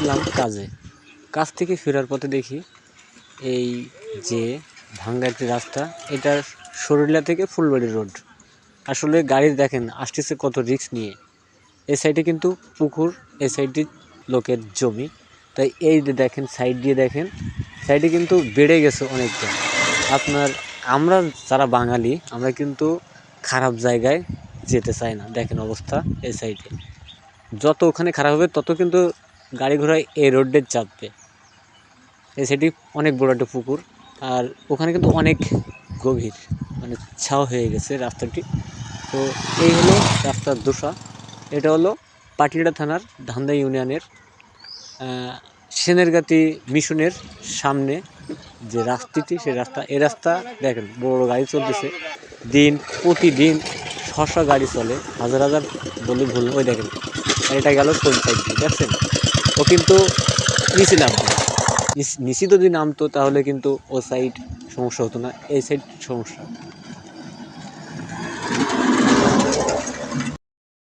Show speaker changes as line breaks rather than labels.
গেছিলাম কাজে, কাজ থেকে ফেরার পথে দেখি এই যে ভাঙ্গা একটি রাস্তা, এটা সরুলিয়া থেকে ফুলবাড়ি রোড। আসলে গাড়ি দেখেন আসতেছে কত রিস্ক নিয়ে। এই সাইডে কিন্তু পুকুর, এই সাইডে লোকের জমি, তাই এই যে দেখেন সাইড দিয়ে দেখেন সাইডে কিন্তু বেড়ে গেছে অনেকটা। আপনার আমরা যারা বাঙালি আমরা কিন্তু খারাপ জায়গায় যেতে চাই না। দেখেন অবস্থা এই সাইডে, যত ওখানে খারাপ হবে তত কিন্তু গাড়ি ঘোড়ায় এই রোডে চাপবে। এই সাইডে অনেক বড় একটা পুকুর, আর ওখানে কিন্তু অনেক গভীর, মানে ছাও হয়ে গেছে রাস্তাটি। তো এই হলো রাস্তার দশা। এটা হলো পাটিয়াড়া থানার ধান্দা ইউনিয়নের সেনেরগাতি মিশনের সামনে যে রাস্তাটি, সেই রাস্তা, এই রাস্তা দেখেন বড় গাড়ি চলতেছে প্রতিদিন শশা গাড়ি চলে, হাজার হাজার বলে ভুল। ওই দেখেন এটা গেল কোন সাইড দিয়ে দেখছেন, ও কিন্তু নিচে নামতো, নিচে যদি নামতো তাহলে কিন্তু ও সাইড সমস্যা হতো না, এই সাইড সমস্যা।